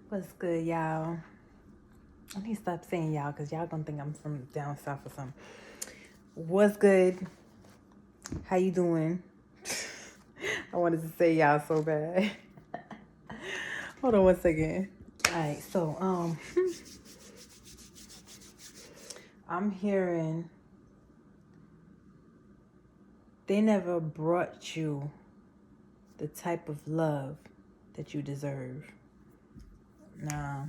What's good, y'all? I need to stop saying y'all because y'all gonna think I'm from down south or something. What's good? How you doing? I wanted to say y'all so bad. Hold on one second. Alright, so I'm hearing they never brought you the type of love that you deserve. Nah.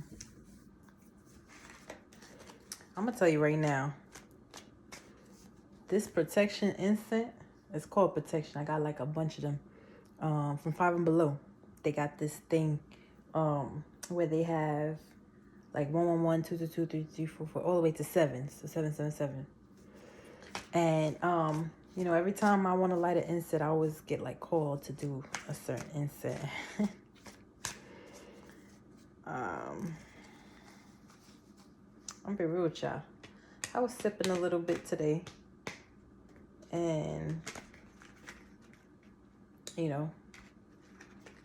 I'm gonna tell you right now. This protection incense, it's called protection. I got like a bunch of them from Five and Below. They got this thing where they have like 111, 222, 334, all the way to 7. So 777. And every time I want to light an incense, I always get like called to do a certain incense. I'm be real with y'all. I was sipping a little bit today, and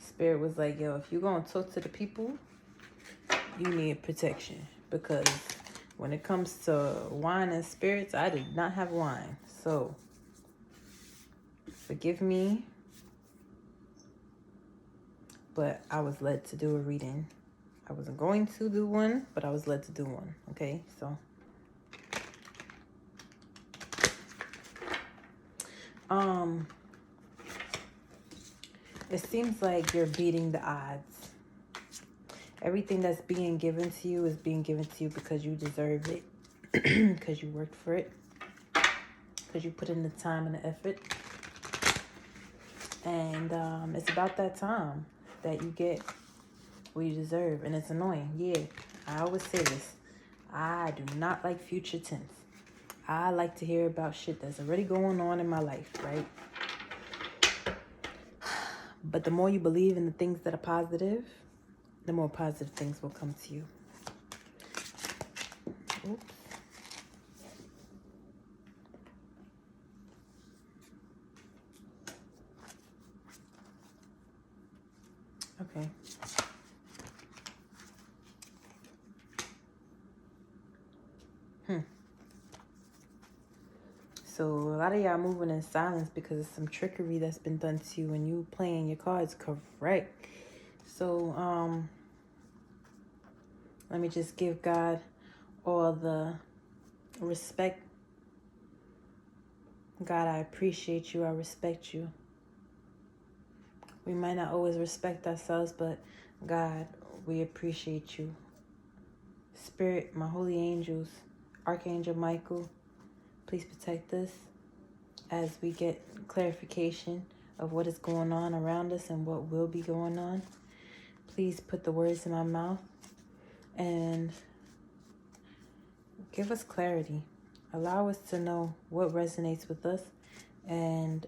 Spirit was like, yo, if you're gonna talk to the people, you need protection, because when it comes to wine and spirits, I did not have wine. So forgive me, but I was led to do a reading. I wasn't going to do one, but I was led to do one. Okay, so it seems like you're beating the odds. Everything that's being given to you is being given to you because you deserve it, because you worked for it, because you put in the time and the effort. And it's about that time that you get what you deserve. And it's annoying. Yeah, I always say this. I do not like future tense. I like to hear about shit that's already going on in my life, right? But the more you believe in the things that are positive, the more positive things will come to you. Oops. Okay. So a lot of y'all moving in silence because of some trickery that's been done to you and you playing your cards correct. So let me just give God all the respect. God, I appreciate you. I respect you. We might not always respect ourselves, but God, we appreciate you. Spirit, my holy angels, Archangel Michael, please protect us as we get clarification of what is going on around us and what will be going on. Please put the words in my mouth and give us clarity. Allow us to know what resonates with us and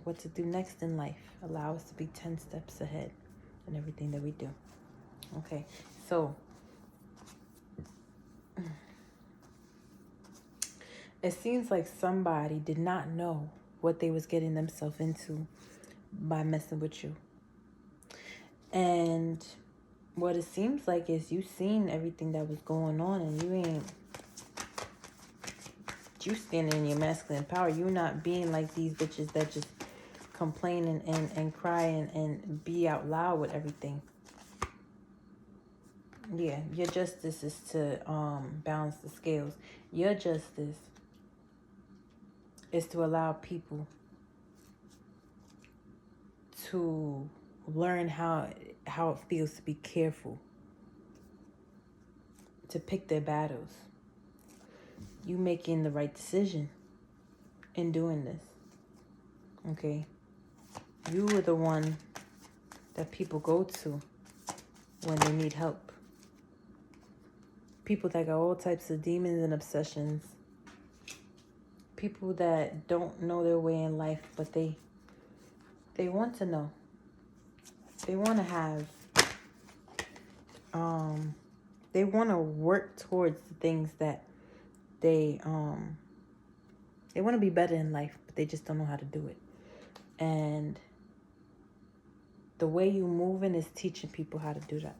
what to do next in life. Allow us to be 10 steps ahead in everything that we do. Okay, so it seems like somebody did not know what they was getting themselves into by messing with you. And what it seems like is you seen everything that was going on and you standing in your masculine power. You not being like these bitches that just complain and cry and be out loud with everything. Yeah, your justice is to balance the scales. Your justice is to allow people to learn how it feels to be careful, to pick their battles. You making the right decision in doing this. Okay? You are the one that people go to when they need help. People that got all types of demons and obsessions. People that don't know their way in life, but they want to know. They want to have, they want to work towards the things that they want to be better in life, but they just don't know how to do it. And the way you moving is teaching people how to do that.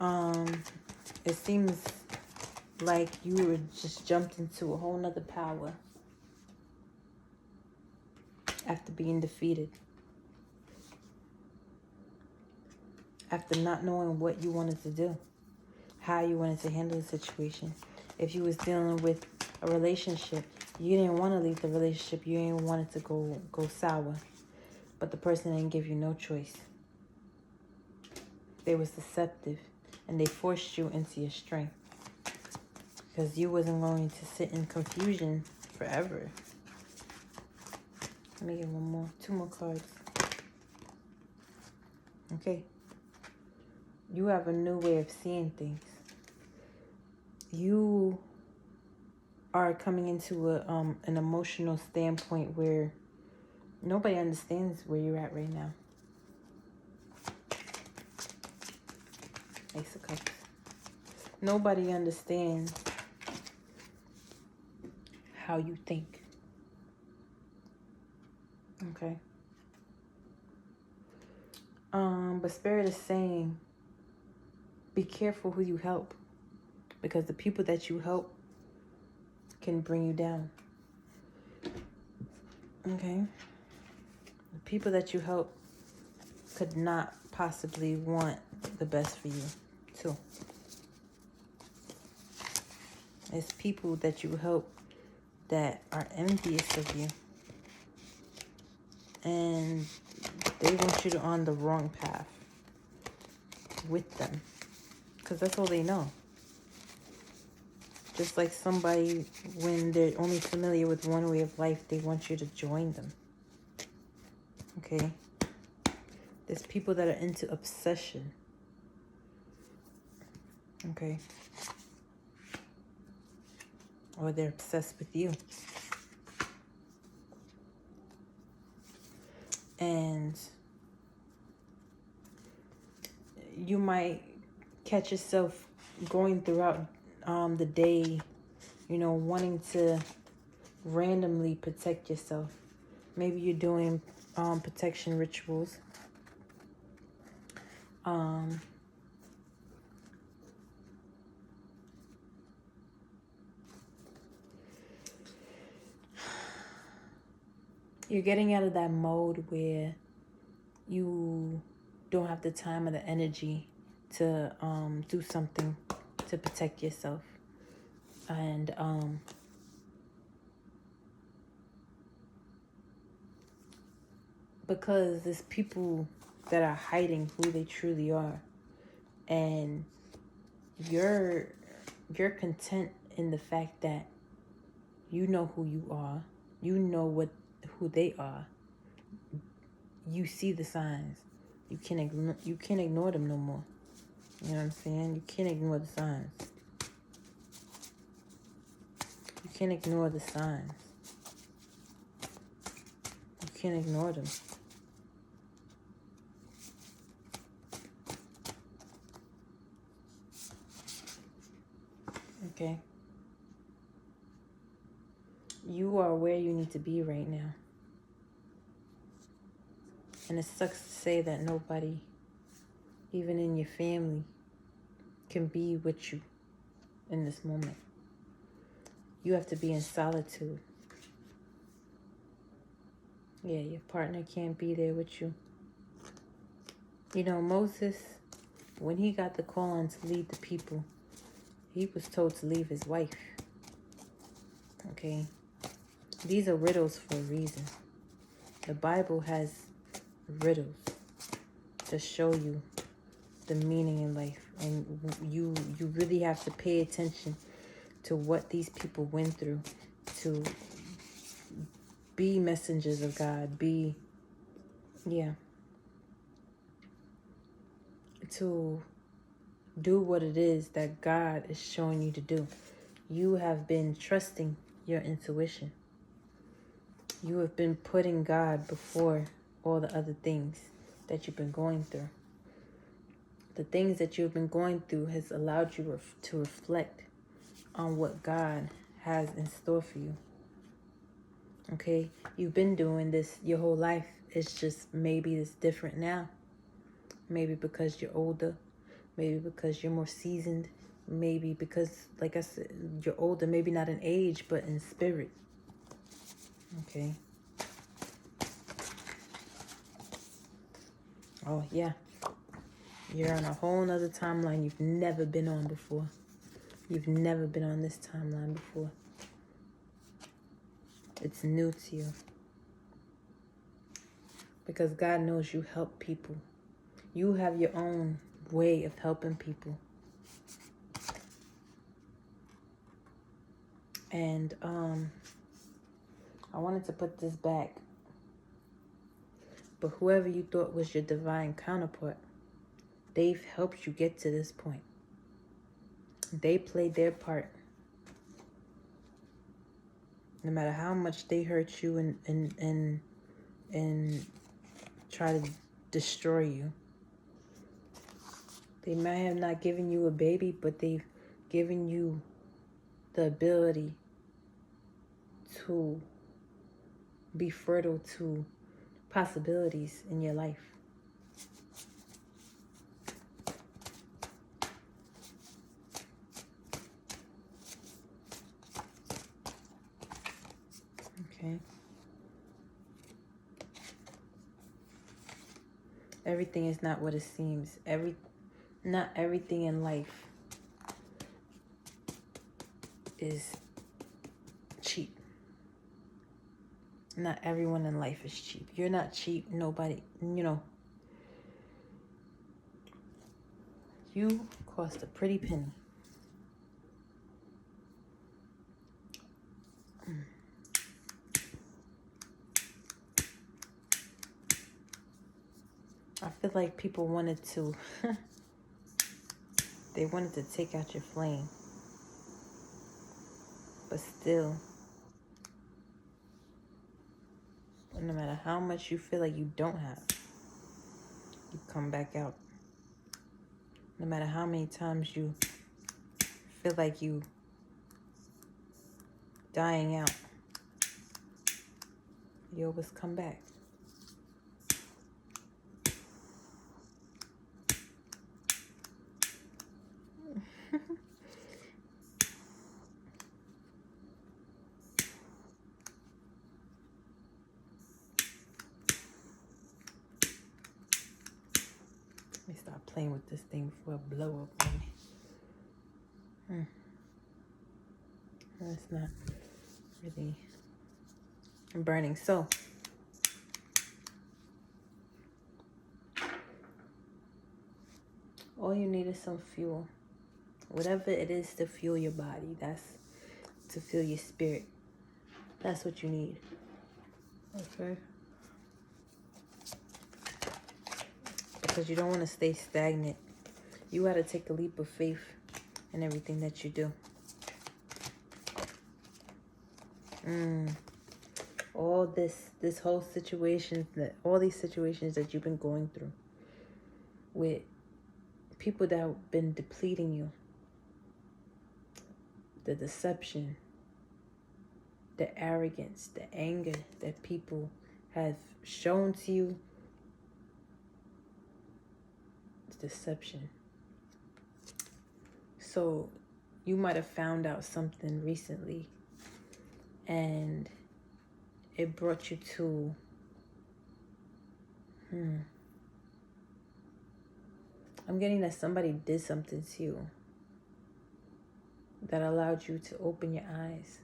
It seems like you were just jumped into a whole nother power after being defeated. After not knowing what you wanted to do, how you wanted to handle the situation. If you was dealing with a relationship, you didn't want to leave the relationship. You didn't want it to go sour. But the person didn't give you no choice. They was deceptive. And they forced you into your strength. Because you wasn't going to sit in confusion forever. Let me get two more cards. Okay. You have a new way of seeing things. You are coming into an emotional standpoint where nobody understands where you're at right now. Ace of Cups. Nobody understands how you think. Okay. But Spirit is saying, be careful who you help. Because the people that you help can bring you down. Okay? The people that you help could not possibly want the best for you, too. It's people that you help that are envious of you. And they want you to on the wrong path with them. Because that's all they know. Just like somebody, when they're only familiar with one way of life, they want you to join them. Okay? There's people that are into obsession. Okay? Or they're obsessed with you. And you might catch yourself going throughout the day, wanting to randomly protect yourself. Maybe you're doing protection rituals. You're getting out of that mode where you don't have the time or the energy to do something to protect yourself. And because there's people that are hiding who they truly are. And you're content in the fact that you know who you are. You know who they are. You see the signs. You can't ignore them no more. You know what I'm saying? You can't ignore the signs. You can't ignore the signs. You can't ignore them. Okay? You are where you need to be right now. And it sucks to say that nobody, even in your family, can be with you in this moment. You have to be in solitude. Yeah, your partner can't be there with you. Moses, when he got the calling to lead the people, he was told to leave his wife. Okay? These are riddles for a reason. The Bible has riddles to show you the meaning in life. And you really have to pay attention to what these people went through to be messengers of God. To do what it is that God is showing you to do. You have been trusting your intuition. You have been putting God before all the other things that you've been going through. The things that you've been going through has allowed you to reflect on what God has in store for you. Okay? You've been doing this your whole life. It's just maybe it's different now. Maybe because you're older. Maybe because you're more seasoned. Maybe because, like I said, you're older. Maybe not in age, but in spirit. Okay. Oh, yeah. You're on a whole nother timeline you've never been on before. You've never been on this timeline before. It's new to you. Because God knows you help people. You have your own way of helping people. And I wanted to put this back. But whoever you thought was your divine counterpart, they've helped you get to this point. They played their part. No matter how much they hurt you and try to destroy you. They might have not given you a baby, but they've given you the ability to be fertile to possibilities in your life. Okay. Everything is not what it seems. Not everything in life is cheap. Not everyone in life is cheap. You're not cheap. Nobody, you cost a pretty penny. I feel like people wanted to, they wanted to take out your flame. But still, no matter how much you feel like you don't have, you come back out. No matter how many times you feel like you dying out, you always come back. Let me stop playing with this thing before it blow up on me. That's not really burning. So, all you need is some fuel. Whatever it is to fuel your body, that's to fuel your spirit. That's what you need. Okay? Because you don't want to stay stagnant. You got to take a leap of faith in everything that you do. All this whole situation, all these situations that you've been going through with people that have been depleting you, the deception, the arrogance, the anger that people have shown to you, it's deception. So you might have found out something recently and it brought you to I'm getting that somebody did something to you that allowed you to open your eyes.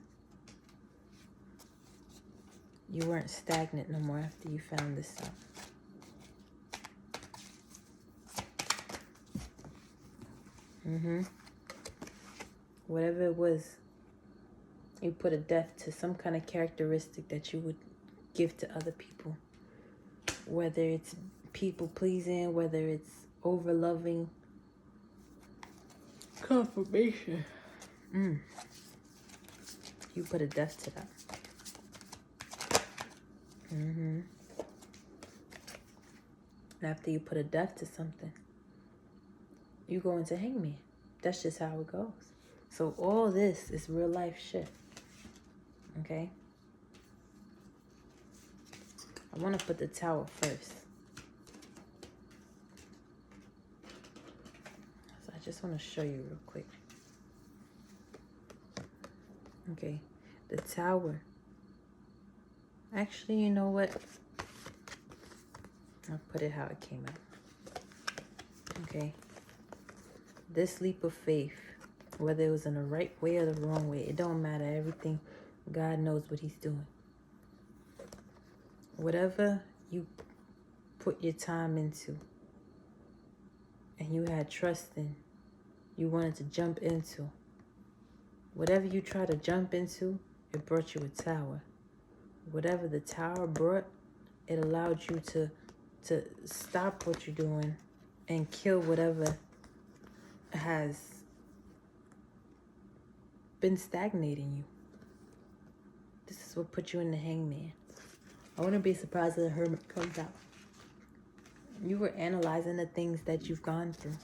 You weren't stagnant no more after you found this out. Whatever it was, you put a death to some kind of characteristic that you would give to other people. Whether it's people pleasing, whether it's over loving. Confirmation. You put a death to that. And after you put a death to something, you go into hangman. That's just how it goes. So all this is real life shit. Okay? I want to put the Tower first. just want to show you real quick. Okay, the Tower. Actually, you know what? I'll put it how it came out. Okay. This leap of faith, whether it was in the right way or the wrong way, it don't matter. Everything, God knows what he's doing. Whatever you put your time into and you had trust in, you wanted to jump into, whatever you try to jump into, it brought you a tower. Whatever the tower brought, it allowed you to stop what you're doing and kill whatever has been stagnating you. This is what put you in the Hangman. I wouldn't be surprised if the Hermit comes out. You were analyzing the things that you've gone through.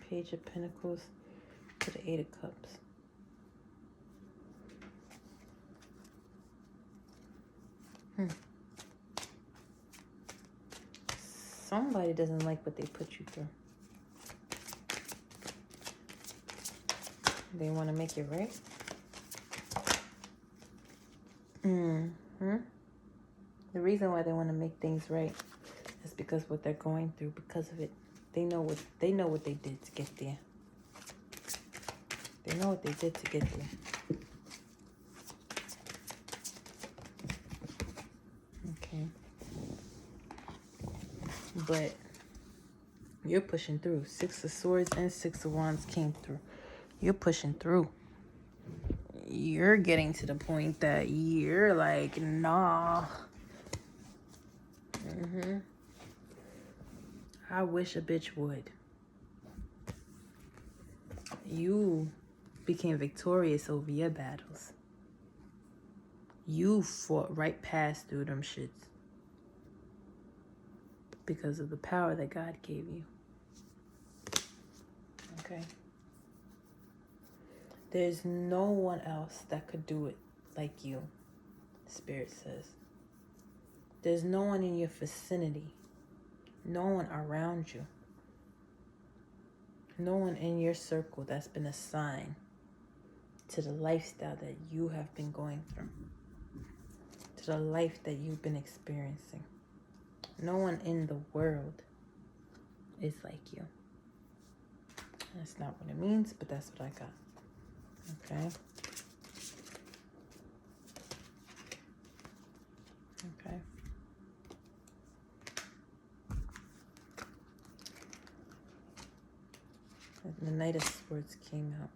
Page of Pentacles to the Eight of Cups. Somebody doesn't like what they put you through. They want to make it right. The reason why they want to make things right is because what they're going through, because of it. They know what they did to get there. They know what they did to get there. Okay. But you're pushing through. Six of Swords and Six of Wands came through. You're pushing through. You're getting to the point that you're like, nah. I wish a bitch would. You became victorious over your battles. You fought right past through them shits because of the power that God gave you. Okay? There's no one else that could do it like you, Spirit says. There's no one in your vicinity. No one around you. No one in your circle that's been assigned to the lifestyle that you have been going through. To the life that you've been experiencing. No one in the world is like you. That's not what it means, but that's what I got. Okay? Okay. The Knight of Swords came out.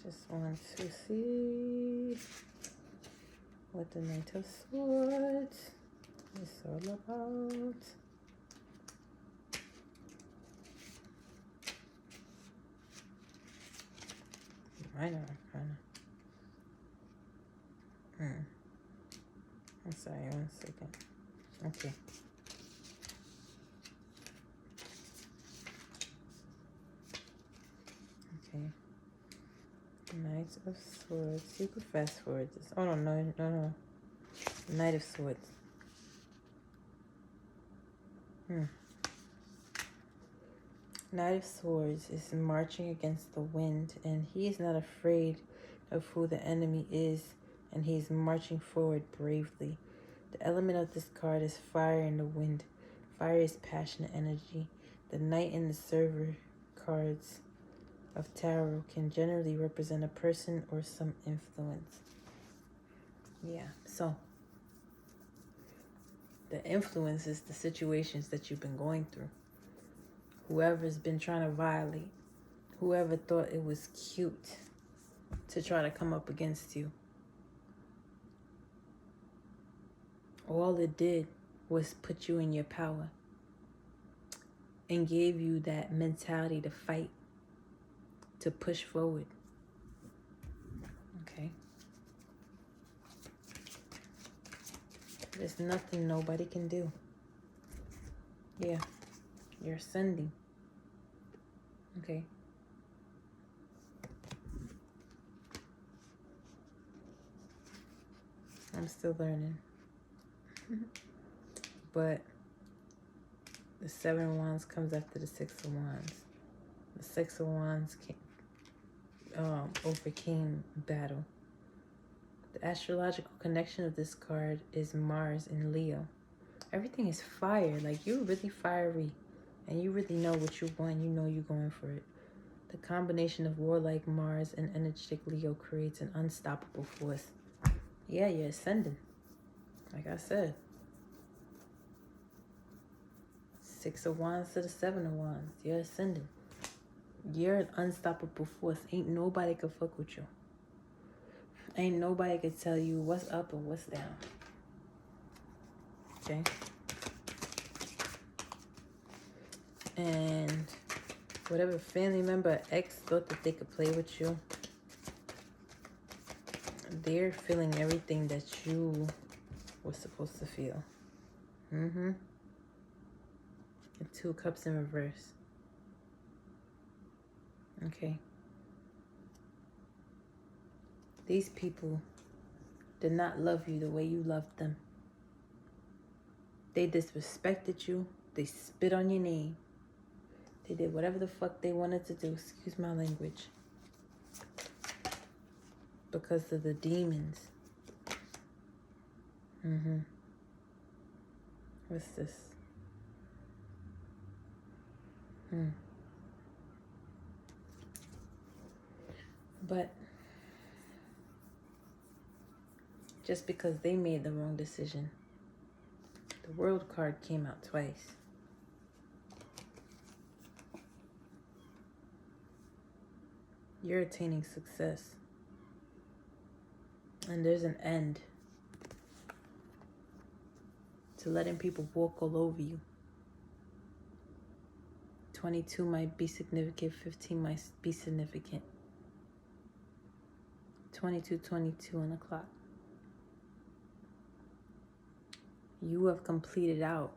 Just want to see what the Knight of Swords is all about. Minor Arcana. I'm sorry, 1 second. Okay. Okay. Knight of Swords. You could fast forward this. Oh, no. Knight of Swords. Knight of Swords is marching against the wind, and he is not afraid of who the enemy is, and he's marching forward bravely. The element of this card is fire and the wind. Fire is passionate energy. The Knight and the Server cards of tarot can generally represent a person or some influence. Yeah, so the influence is the situations that you've been going through. Whoever's been trying to violate, whoever thought it was cute to try to come up against you. All it did was put you in your power and gave you that mentality to fight, to push forward. Okay? There's nothing nobody can do. Yeah. You're ascending. Okay. I'm still learning. But the 7 of Wands comes after the 6 of Wands. The 6 of Wands overcame battle. The astrological connection of this card is Mars in Leo. Everything is fire. Like, you're really fiery. And you really know what you want. You know you're going for it. The combination of warlike Mars and energetic Leo creates an unstoppable force. Yeah, you're ascending. Like I said. 6 of Wands to the 7 of Wands. You're ascending. You're an unstoppable force. Ain't nobody can fuck with you. Ain't nobody can tell you what's up or what's down. Okay? And whatever family member or ex thought that they could play with you, they're feeling everything that you were supposed to feel. The 2 cups in reverse. Okay. These people did not love you the way you loved them. They disrespected you. They spit on your name. They did whatever the fuck they wanted to do. Excuse my language. Because of the demons. What's this? But just because they made the wrong decision, the World card came out twice. You're attaining success. And there's an end to letting people walk all over you. 22 might be significant, 15 might be significant. 22 on the clock. You have completed out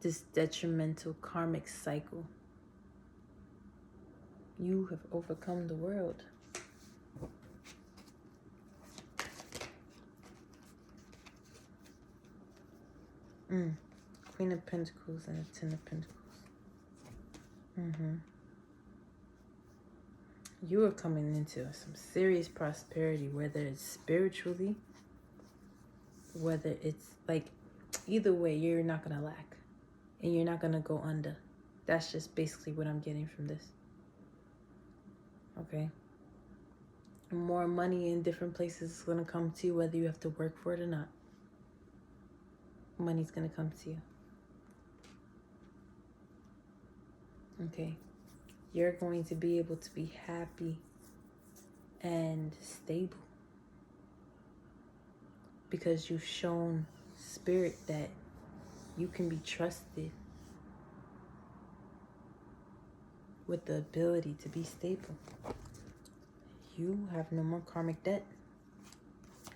this detrimental karmic cycle. You have overcome the world. Queen of Pentacles and a 10 of Pentacles. You are coming into some serious prosperity, whether it's spiritually, whether it's like, either way, you're not going to lack and you're not going to go under. That's just basically what I'm getting from this. Okay. More money in different places is going to come to you, whether you have to work for it or not. Money's going to come to you. Okay. You're going to be able to be happy and stable because you've shown spirit that you can be trusted with the ability to be stable. You have no more karmic debt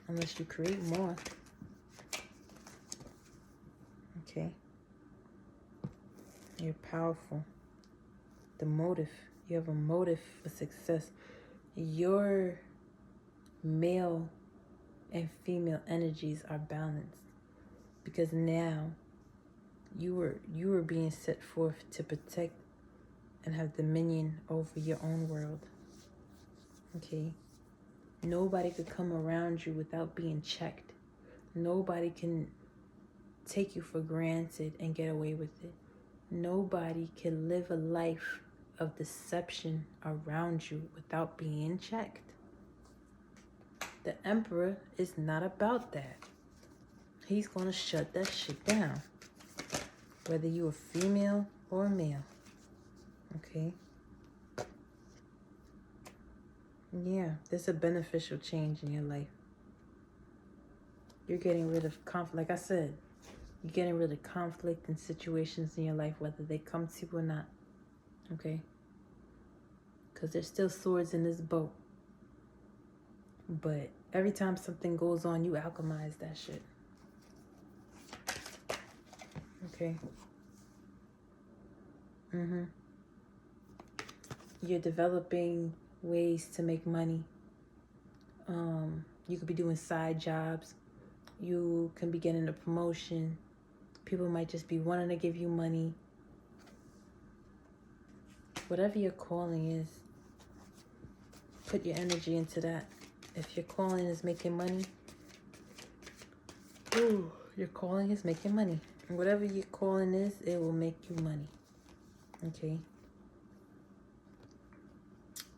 unless you create more. Okay. You're powerful. The motive. You have a motive for success. Your male and female energies are balanced because now you were being set forth to protect and have dominion over your own world. Okay. Nobody could come around you without being checked. Nobody can take you for granted and get away with it. Nobody can live a life of deception around you without being checked. The Emperor is not about that. He's going to shut that shit down. Whether you're a female or a male. Okay? Yeah, there's a beneficial change in your life. You're getting rid of conflict. Like I said, you're getting rid of conflict and situations in your life, whether they come to you or not. Okay? Because there's still swords in this boat. But every time something goes on, you alchemize that shit. Okay? You're developing ways to make money. You could be doing side jobs. You can be getting a promotion. People might just be wanting to give you money. Whatever your calling is, put your energy into that. If your calling is making money, your calling is making money. And whatever your calling is, it will make you money. Okay?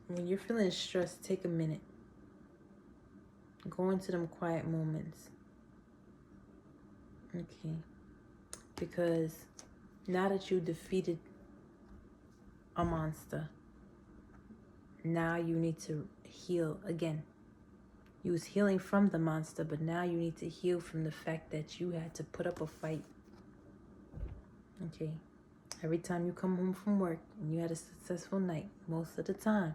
When you're feeling stressed, take a minute. Go into them quiet moments. Okay? Because now that you defeated a monster, now you need to heal again. You was healing from the monster, but now you need to heal from the fact that you had to put up a fight. Okay? Every time you come home from work and you had a successful night, most of the time,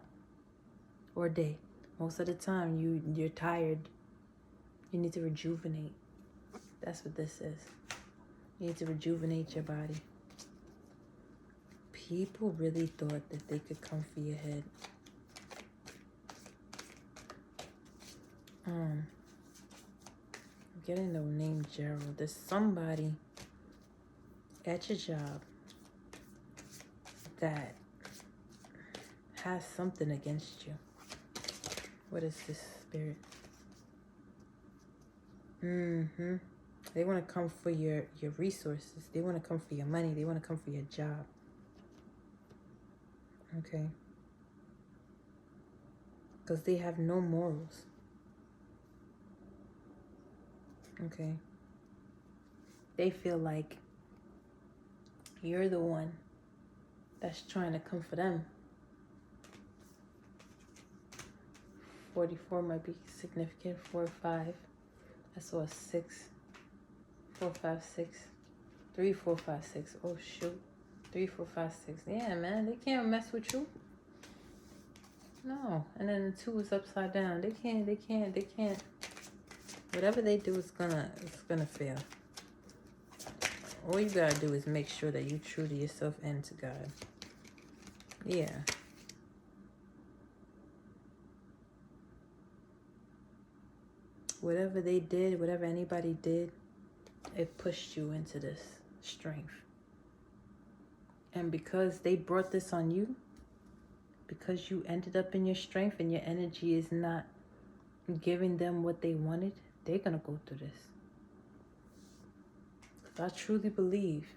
or day, most of the time you're tired. You need to rejuvenate. That's what this is. You need to rejuvenate your body. People really thought that they could come for your head. I'm getting the name Gerald. There's somebody at your job that has something against you. What is this spirit? They want to come for your resources. They want to come for your money. They want to come for your job. Okay? Because they have no morals. Okay? They feel like you're the one that's trying to come for them. 44 might be significant. 4 or 5. I saw a 6. 4, 5, 6. 3, 4, 5, 6. Oh shoot. 3, 4, 5, 6. Yeah, man, they can't mess with you. No. And then the 2 is upside down. They can't. Whatever they do it's gonna fail. All you gotta do is make sure that you're true to yourself and to God. Yeah. Whatever they did, whatever anybody did, it pushed you into this strength. And because they brought this on you, because you ended up in your strength and your energy is not giving them what they wanted, they're going to go through this. I truly believe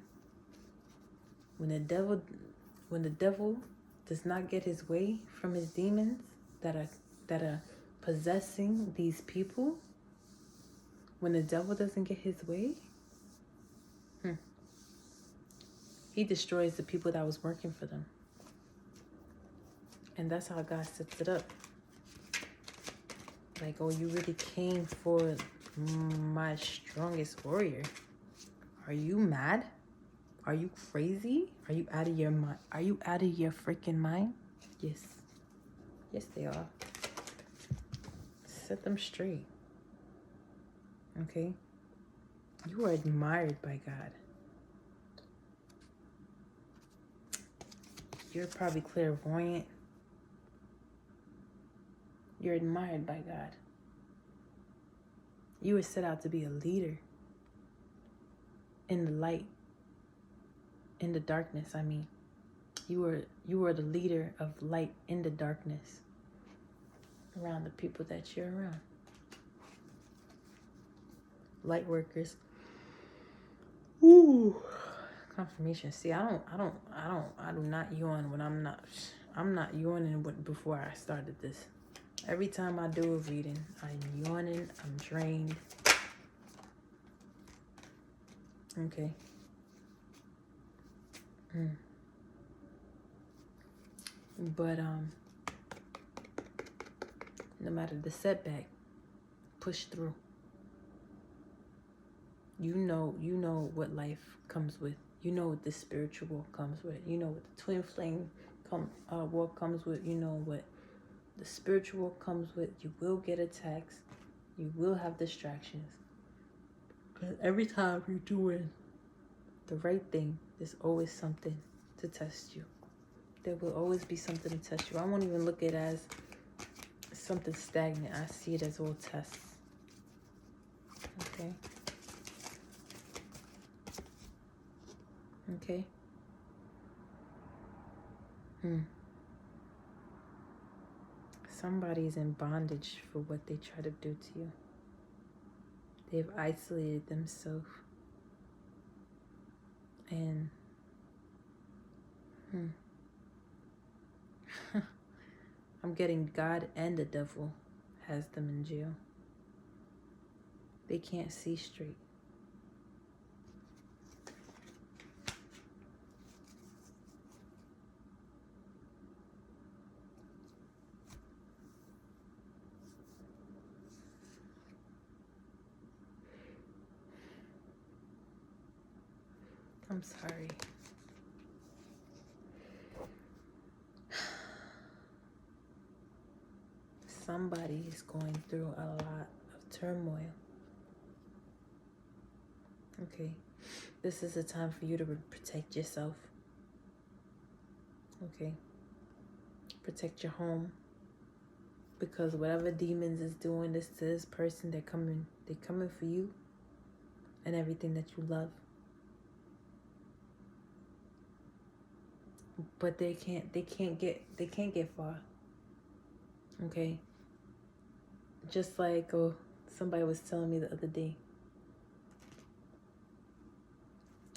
when the devil does not get his way from his demons that are possessing these people, when the devil doesn't get his way, he destroys the people that was working for them. And that's how God sets it up. Like, oh, you really came for my strongest warrior. Are you mad? Are you crazy? Are you out of your mind? Are you out of your freaking mind? Yes. Yes, they are. Set them straight. Okay? You are admired by God. You're probably clairvoyant. You're admired by God. You were set out to be a leader in the light, in the darkness, I mean. You were the leader of light in the darkness around the people that you're around. Light workers. Ooh. Confirmation. See, I do not yawn when I'm not yawning before I started this. Every time I do a reading, I'm yawning, I'm drained. Okay. But no matter the setback, push through. You know what life comes with. You know what the spiritual comes with. You know what the twin flame walk comes with. You know what the spiritual comes with. You will get attacks. You will have distractions. But every time you're doing the right thing, there's always something to test you. There will always be something to test you. I won't even look at it as something stagnant. I see it as all tests. Okay. Okay. Somebody's in bondage for what they try to do to you. They've isolated themselves. And I'm getting God and the devil has them in jail. They can't see straight. I'm sorry. Somebody is going through a lot of turmoil. Okay. This is a time for you to protect yourself. Okay. Protect your home. Because whatever demons is doing this to this person, they're coming for you and everything that you love. But they can't get far. Okay? Just like somebody was telling me the other day.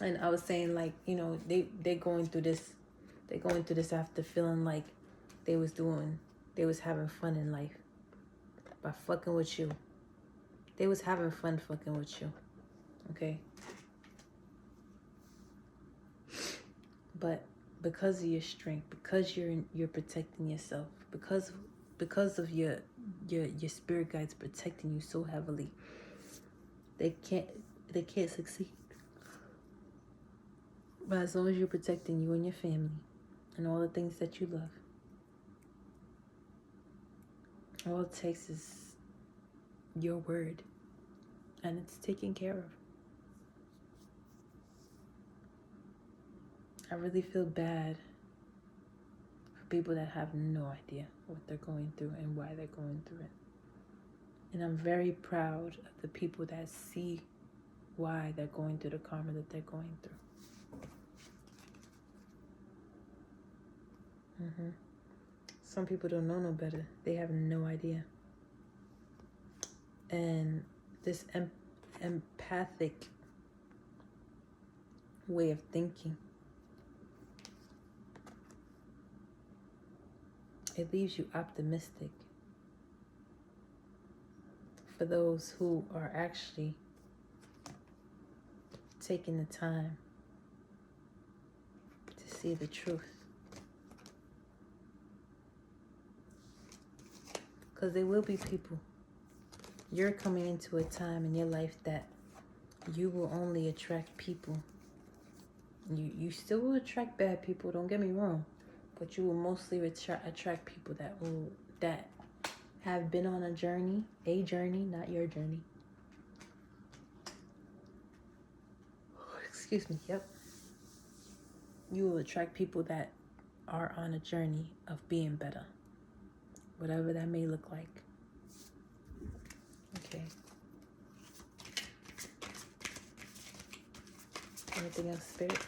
And I was saying, like, you know, they're going through this. They're going through this after feeling like they was having fun in life by fucking with you. They was having fun fucking with you. Okay? But because of your strength, because you're protecting yourself, because of your spirit guides protecting you so heavily, they can't succeed. But as long as you're protecting you and your family and all the things that you love, all it takes is your word, and it's taken care of. I really feel bad for people that have no idea what they're going through and why they're going through it. And I'm very proud of the people that see why they're going through the karma that they're going through. Some people don't know no better. They have no idea. And this empathic way of thinking, it leaves you optimistic for those who are actually taking the time to see the truth. Because there will be people. You're coming into a time in your life that you will only attract people. You still will attract bad people, don't get me wrong. But you will mostly attract people that have been on a journey, not your journey. Excuse me, yep. You will attract people that are on a journey of being better. Whatever that may look like. Okay. Anything else, Spirit?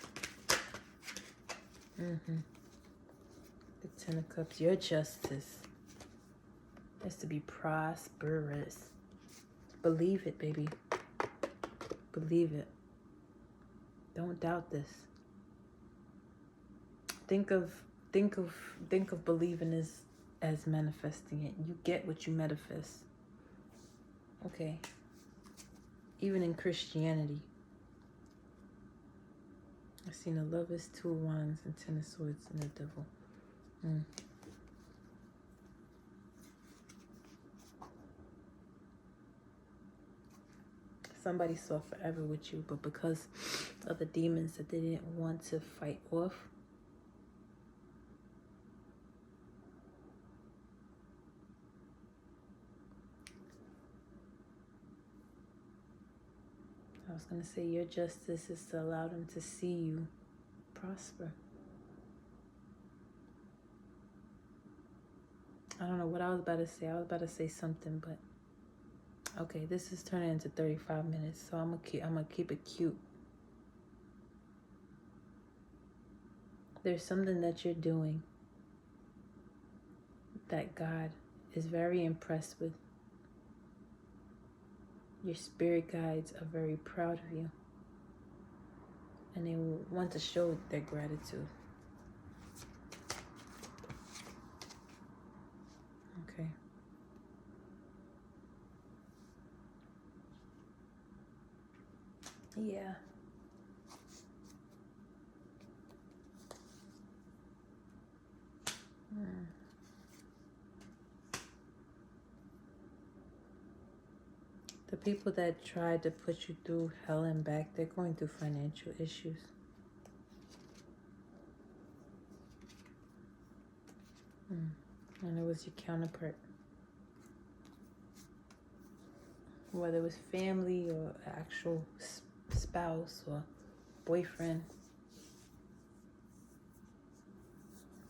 The Ten of Cups. Your justice has to be prosperous. Believe it, baby. Believe it. Don't doubt this. Think of believing as manifesting it. You get what you manifest. Okay. Even in Christianity. I've seen the Lovers, Two of Wands, and Ten of Swords, and the Devil. Somebody saw forever with you, but because of the demons that they didn't want to fight off, I was going to say your justice is to allow them to see you prosper. I don't know what I was about to say. I was about to say something, but okay, this is turning into 35 minutes, so I'm gonna keep it cute. There's something that you're doing that God is very impressed with. Your spirit guides are very proud of you, and they want to show their gratitude. Okay. Yeah. The people that tried to put you through hell and back, they're going through financial issues. And it was your counterpart. Whether it was family or actual spouse or boyfriend.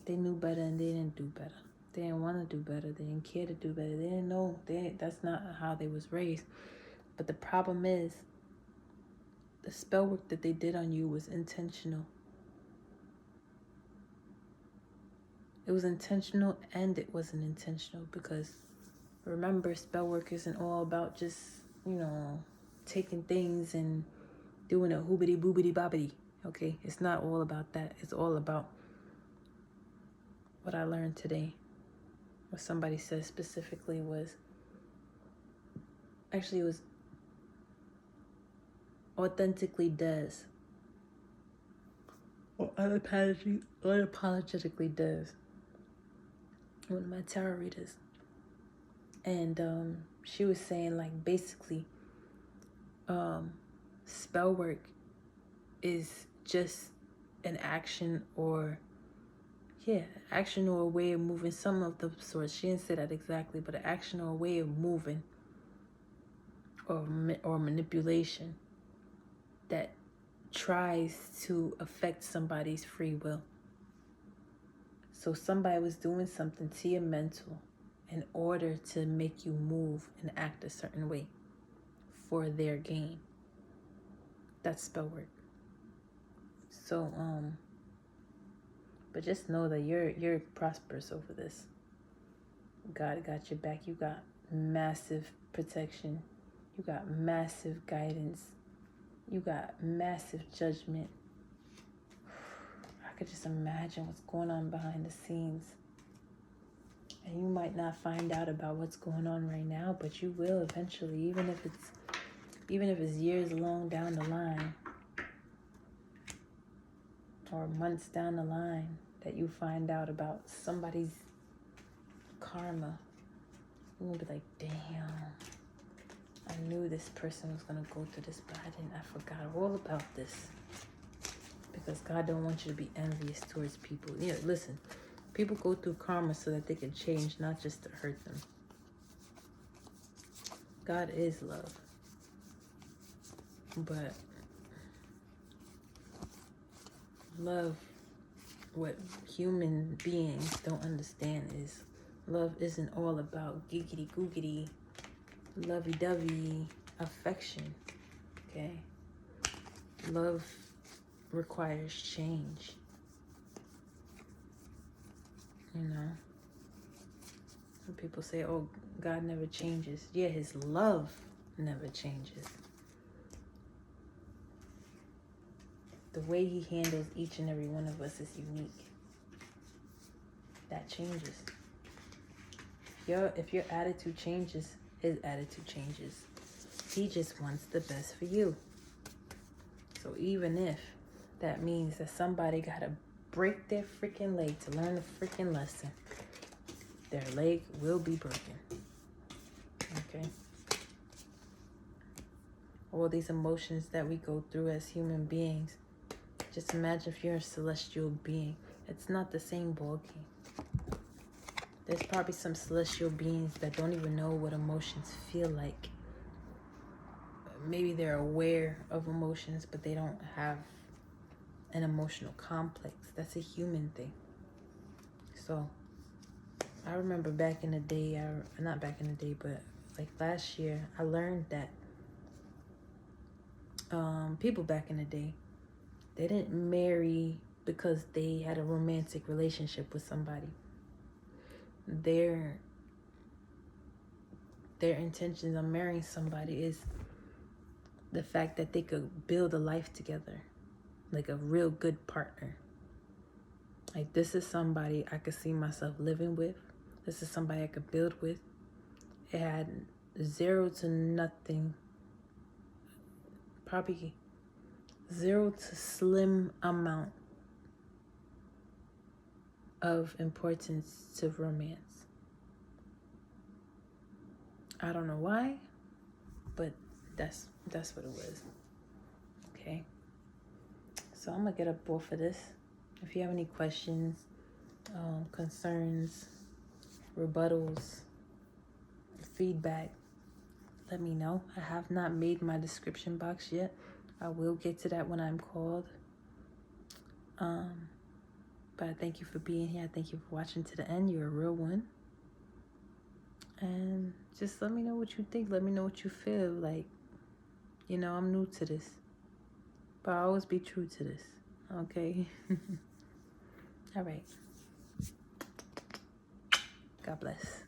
They knew better and they didn't do better. They didn't want to do better. They didn't care to do better. They didn't know. That's not how they was raised. But the problem is, the spell work that they did on you was intentional. It was intentional and it wasn't intentional, because remember, spell work isn't all about just, taking things and doing a hoobity boobity bobbity. Okay? It's not all about that. It's all about what I learned today. What somebody said specifically was, actually it was authentically does. Or unapologetically does. One of my tarot readers. And she was saying, like, basically, spell work is just an action or a way of moving, some of the sorts. She didn't say that exactly, but an action or a way of moving or manipulation that tries to affect somebody's free will. So somebody was doing something to your mental in order to make you move and act a certain way for their gain. That's spell work. So, but just know that you're prosperous over this. God got your back. You got massive protection. You got massive guidance. You got massive judgment. I could just imagine what's going on behind the scenes. And you might not find out about what's going on right now, but you will eventually, even if it's years long down the line, or months down the line, that you find out about somebody's karma. You're gonna be like, damn, I knew this person was gonna go through this, but I forgot all about this. Because God don't want you to be envious towards people. Listen, people go through karma so that they can change, not just to hurt them. God is love. But love, what human beings don't understand is love isn't all about giggity googity, lovey-dovey affection. Okay? Love requires change. When people say, oh, God never changes. Yeah, his love never changes. The way he handles each and every one of us is unique. That changes. If your attitude changes, his attitude changes. He just wants the best for you. So even if that means that somebody gotta break their freaking leg to learn the freaking lesson, their leg will be broken. Okay? All these emotions that we go through as human beings, just imagine if you're a celestial being. It's not the same ballgame. There's probably some celestial beings that don't even know what emotions feel like. Maybe they're aware of emotions, but they don't have an emotional complex. That's a human thing. So, I remember back in the day, not back in the day, but like last year, I learned that people back in the day, they didn't marry because they had a romantic relationship with somebody. Their intentions on marrying somebody is the fact that they could build a life together, like a real good partner. Like, this is somebody I could see myself living with. This is somebody I could build with. It had zero to nothing, probably zero to slim amount of importance to romance. I don't know why, but that's what it was. Okay. So I'm gonna get up off of this. If you have any questions, concerns, rebuttals, feedback, let me know. I have not made my description box yet. I will get to that when I'm called. But I thank you for being here. I thank you for watching to the end. You're a real one. And just let me know what you think. Let me know what you feel. Like, you know, I'm new to this, but I always be true to this. Okay. All right. God bless.